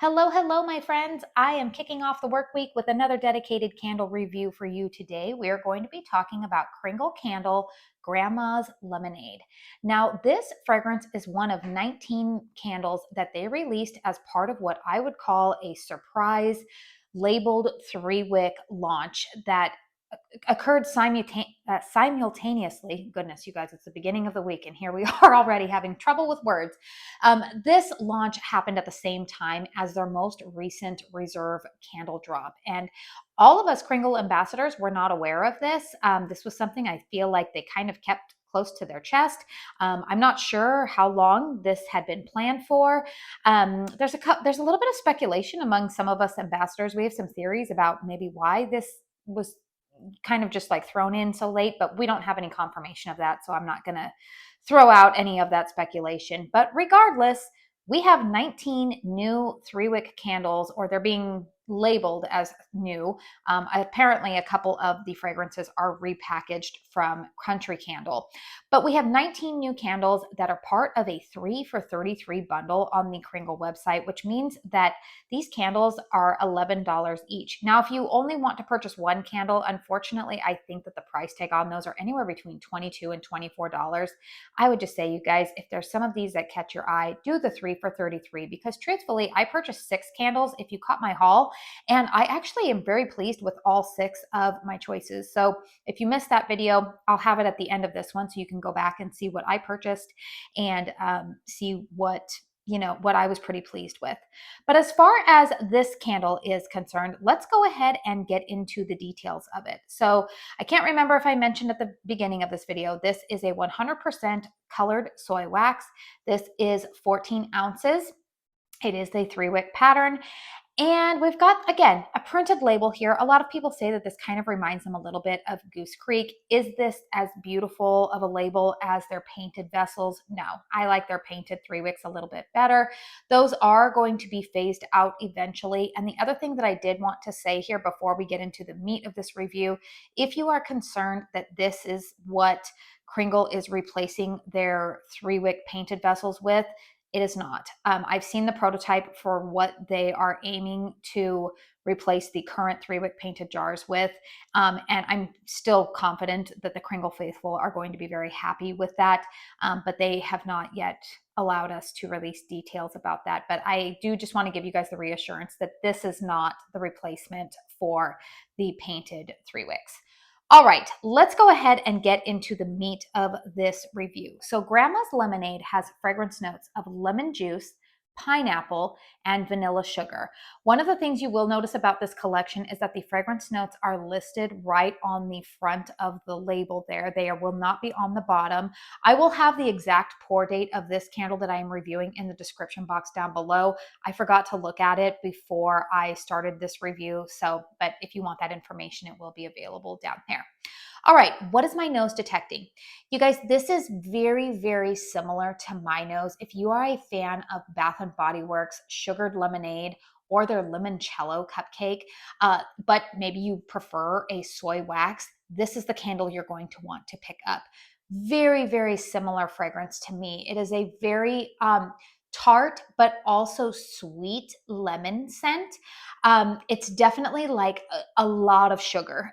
Hello, hello, my friends. I am kicking off the work week with another dedicated candle review for you today. We are going to be talking about Kringle Candle Grandma's Lemonade. Now, this fragrance is one of 19 candles that they released as part of what I would call a surprise labeled 3-wick launch that occurred simultaneously. Goodness, you guys, it's the beginning of the week, and here we are already having trouble with words. This launch happened at the same time as their most recent reserve candle drop. And all of us Kringle ambassadors were not aware of this. This was something I feel like they kind of kept close to their chest. I'm not sure how long this had been planned for. There's a little bit of speculation among some of us ambassadors. We have some theories about maybe why this was kind of just like thrown in so late, but we don't have any confirmation of that. So I'm not going to throw out any of that speculation. But regardless, we have 19 new 3-wick candles, or they're being labeled as new. Apparently, a couple of the fragrances are repackaged from Country Candle. But we have 19 new candles that are part of a 3 for 33 bundle on the Kringle website, which means that these candles are $11 each. Now, if you only want to purchase one candle, unfortunately, I think that the price tag on those are anywhere between $22 and $24. I would just say, you guys, if there's some of these that catch your eye, do the 3 for 33, because truthfully, I purchased 6 candles if you caught my haul, and I actually am very pleased with all 6 of my choices. So if you missed that video, I'll have it at the end of this one so you can go back and see what I purchased and see what I was pretty pleased with. But as far as this candle is concerned, let's go ahead and get into the details of it. So I can't remember if I mentioned at the beginning of this video, this is a 100% colored soy wax. This is 14 ounces. It is a 3-wick pattern. And we've got, again, a printed label here. A lot of people say that this kind of reminds them a little bit of Goose Creek. Is this as beautiful of a label as their painted vessels? No, I like their painted 3-wicks a little bit better. Those are going to be phased out eventually. And the other thing that I did want to say here before we get into the meat of this review, if you are concerned that this is what Kringle is replacing their 3-wick painted vessels with, it is not. I've seen the prototype for what they are aiming to replace the current 3-wick painted jars with, and I'm still confident that the Kringle faithful are going to be very happy with that, but they have not yet allowed us to release details about that. But I do just want to give you guys the reassurance that this is not the replacement for the painted 3-wicks. All right, let's go ahead and get into the meat of this review. So Grandma's Lemonade has fragrance notes of lemon juice, pineapple, and vanilla sugar. One of the things you will notice about this collection is that the fragrance notes are listed right on the front of the label there. They will not be on the bottom. I will have the exact pour date of this candle that I am reviewing in the description box down below. I forgot to look at it before I started this review, but if you want that information, it will be available down there. All right, what is my nose detecting? You guys, this is very, very similar to my nose. If you are a fan of Bath and Body Works Sugared Lemonade or their limoncello cupcake, but maybe you prefer a soy wax, this is the candle you're going to want to pick up. Very, very similar fragrance to me. It is a very tart but also sweet lemon scent. It's definitely like a lot of sugar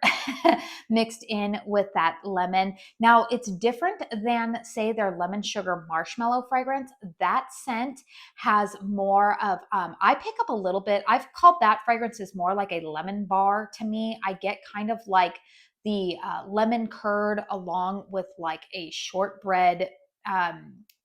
mixed in with that lemon. Now, it's different than, say, their lemon sugar marshmallow fragrance. That scent has more of, I pick up a little bit, I've called that fragrance is more like a lemon bar to me. I get kind of like the lemon curd along with like a shortbread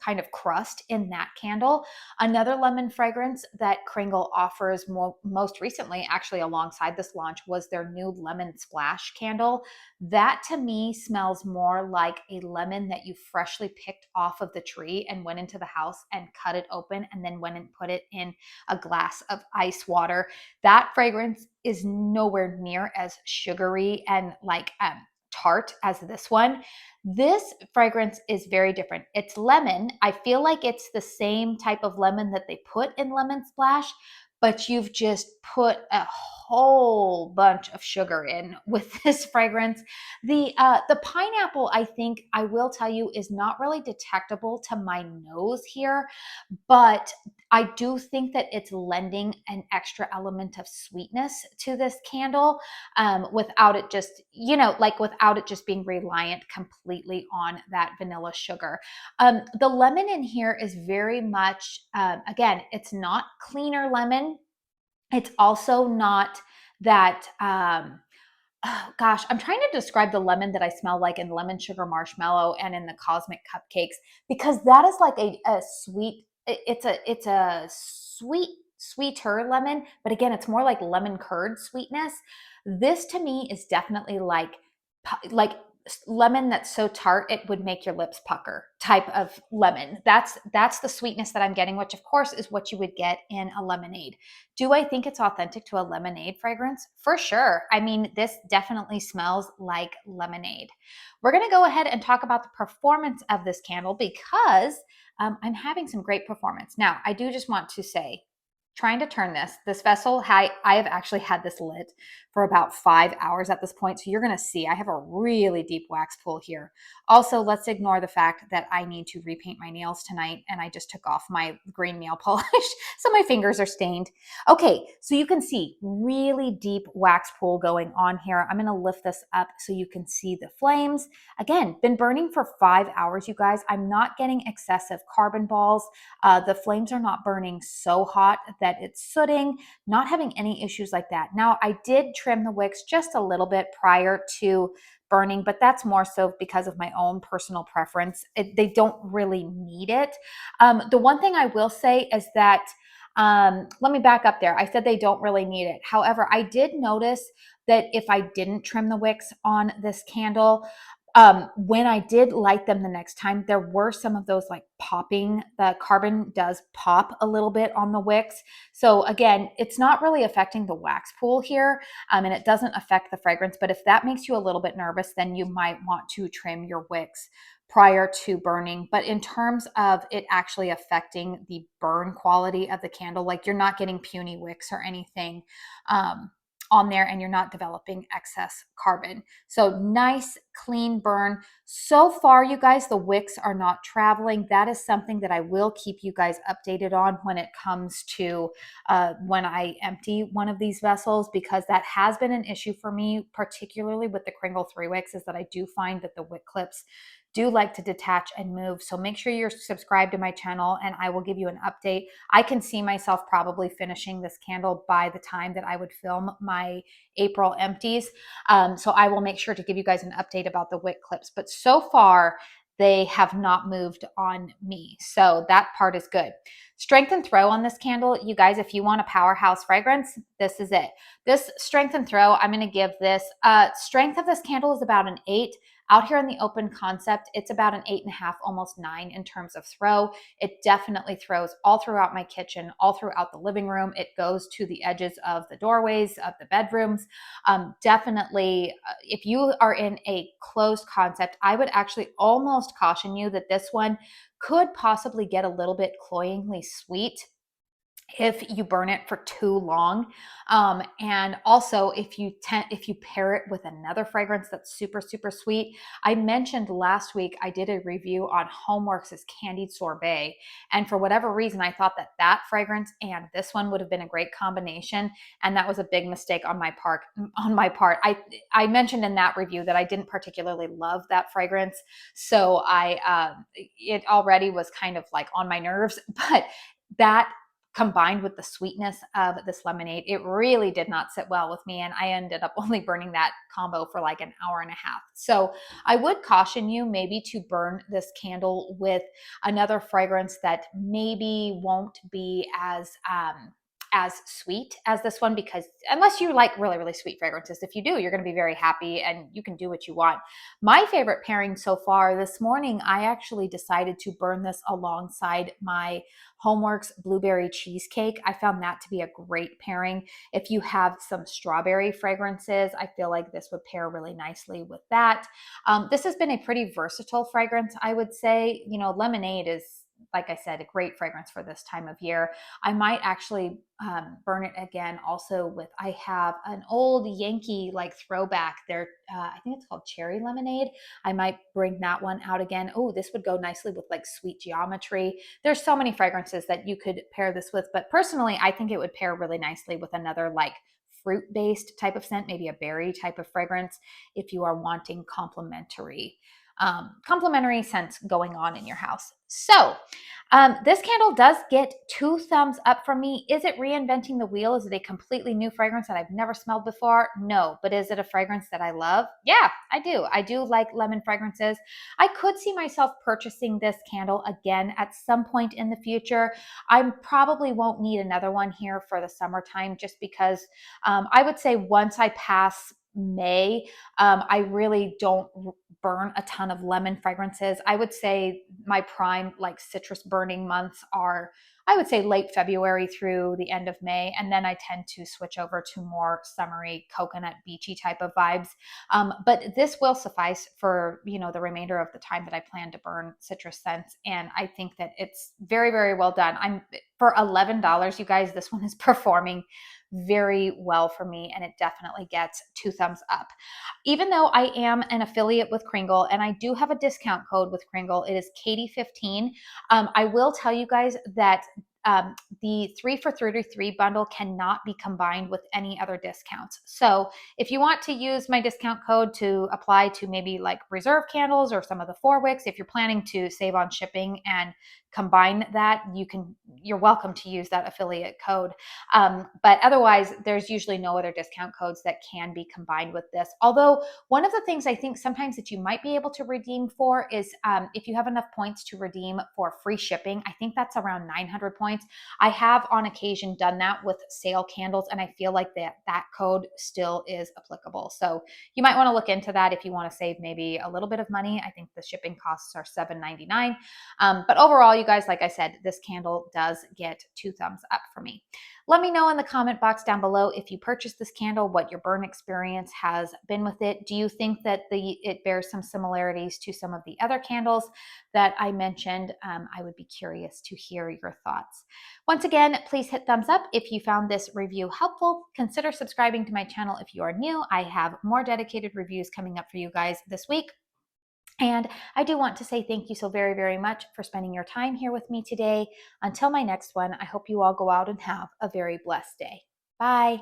kind of crust in that candle. Another lemon fragrance that Kringle offers most recently, actually alongside this launch, was their new Lemon Splash candle. That to me smells more like a lemon that you freshly picked off of the tree and went into the house and cut it open and then went and put it in a glass of ice water. That fragrance is nowhere near as sugary and like tart as this one. This fragrance is very different. It's lemon. I feel like it's the same type of lemon that they put in Lemon Splash, but you've just put a whole bunch of sugar in with this fragrance. The pineapple, I think I will tell you, is not really detectable to my nose here, but I do think that it's lending an extra element of sweetness to this candle, without it just, like without it just being reliant completely on that vanilla sugar. The lemon in here is very much, again, it's not cleaner lemon. It's also not that, oh gosh, I'm trying to describe the lemon that I smell like in lemon sugar marshmallow and in the cosmic cupcakes, because that is like a sweet, it's a sweeter lemon, but again, it's more like lemon curd sweetness. This to me is definitely like lemon that's so tart it would make your lips pucker type of lemon. That's the sweetness that I'm getting, which of course is what you would get in a lemonade. Do I think it's authentic to a lemonade fragrance? For sure. I mean, this definitely smells like lemonade. We're going to go ahead and talk about the performance of this candle because I'm having some great performance. Now, I do just want to say, trying to turn this vessel, I have actually had this lit for about 5 hours at this point. So you're going to see I have a really deep wax pool here. Also, let's ignore the fact that I need to repaint my nails tonight and I just took off my green nail polish. So my fingers are stained. Okay, so you can see really deep wax pool going on here. I'm going to lift this up so you can see the flames. Again, been burning for 5 hours, you guys. I'm not getting excessive carbon balls. The flames are not burning so hot that it's sooting, not having any issues like that. Now, I did trim the wicks just a little bit prior to burning, but that's more so because of my own personal preference. They don't really need it. The one thing I will say is that, let me back up there. I said they don't really need it. However, I did notice that if I didn't trim the wicks on this candle, when I did light them the next time, there were some of those like popping. The carbon does pop a little bit on the wicks. So again, it's not really affecting the wax pool here, and it doesn't affect the fragrance. But if that makes you a little bit nervous, then you might want to trim your wicks prior to burning. But in terms of it actually affecting the burn quality of the candle, like you're not getting puny wicks or anything on there, and you're not developing excess carbon. So nice, clean burn. So far, you guys, the wicks are not traveling. That is something that I will keep you guys updated on when it comes to when I empty one of these vessels, because that has been an issue for me, particularly with the Kringle 3 wicks, is that I do find that the wick clips do like to detach and move. So make sure you're subscribed to my channel and I will give you an update. I can see myself probably finishing this candle by the time that I would film my April empties. So I will make sure to give you guys an update about the wick clips. But so far, they have not moved on me. So that part is good. Strength and throw on this candle, you guys, if you want a powerhouse fragrance, this is it. This strength and throw, I'm going to give this, strength of this candle is about an 8. Out here in the open concept, it's about an 8.5, almost 9 in terms of throw. It definitely throws all throughout my kitchen, all throughout the living room. It goes to the edges of the doorways of the bedrooms. Definitely, if you are in a closed concept, I would actually almost caution you that this one could possibly get a little bit cloyingly sweet if you burn it for too long. And also if you pair it with another fragrance that's super, super sweet. I mentioned last week, I did a review on Homeworks' Candied Sorbet. And for whatever reason, I thought that fragrance and this one would have been a great combination. And that was a big mistake on my part. I mentioned in that review that I didn't particularly love that fragrance. So it already was kind of like on my nerves, but that combined with the sweetness of this lemonade, it really did not sit well with me. And I ended up only burning that combo for like an hour and a half. So I would caution you maybe to burn this candle with another fragrance that maybe won't be as sweet as this one, because unless you like really, really sweet fragrances, if you do, you're going to be very happy and you can do what you want. My favorite pairing so far this morning, I actually decided to burn this alongside my Homeworks blueberry cheesecake. I found that to be a great pairing. If you have some strawberry fragrances, I feel like this would pair really nicely with that. This has been a pretty versatile fragrance, I would say. Lemonade is like I said, a great fragrance for this time of year. I might actually burn it again also with, I have an old Yankee like throwback there. I think it's called Cherry Lemonade. I might bring that one out again. Oh, this would go nicely with like Sweet Geometry. There's so many fragrances that you could pair this with, but personally, I think it would pair really nicely with another like fruit-based type of scent, maybe a berry type of fragrance, if you are wanting complementary scents going on in your house. So this candle does get 2 thumbs up from me. Is it reinventing the wheel? Is it a completely new fragrance that I've never smelled before? No. But is it a fragrance that I love? Yeah, I do. I do like lemon fragrances. I could see myself purchasing this candle again at some point in the future. I probably won't need another one here for the summertime, just because I would say once I pass May, I really don't burn a ton of lemon fragrances. I would say my prime like citrus burning months are, I would say, late February through the end of May. And then I tend to switch over to more summery, coconut, beachy type of vibes. But this will suffice for, the remainder of the time that I plan to burn citrus scents. And I think that it's very, very well done. For $11, you guys, this one is performing very well for me, and it definitely gets 2 thumbs up. Even though I am an affiliate with Kringle and I do have a discount code with Kringle, it is Katie15. I will tell you guys that the 3 for 33 bundle cannot be combined with any other discounts. So if you want to use my discount code to apply to maybe like reserve candles or some of the 4 wicks, if you're planning to save on shipping and combine that, you're welcome to use that affiliate code. But otherwise, there's usually no other discount codes that can be combined with this. Although one of the things I think sometimes that you might be able to redeem for is if you have enough points to redeem for free shipping. I think that's around 900 points. I have on occasion done that with sale candles, and I feel like that code still is applicable. So you might want to look into that if you want to save maybe a little bit of money. I think the shipping costs are $7.99. But overall, you guys, like I said, this candle does get 2 thumbs up for me. Let me know in the comment box down below if you purchased this candle, what your burn experience has been with it. Do you think that it bears some similarities to some of the other candles that I mentioned? I would be curious to hear your thoughts. Once again, please hit thumbs up if you found this review helpful. Consider subscribing to my channel if you are new. I have more dedicated reviews coming up for you guys this week. And I do want to say thank you so very, very much for spending your time here with me today. Until my next one, I hope you all go out and have a very blessed day. Bye.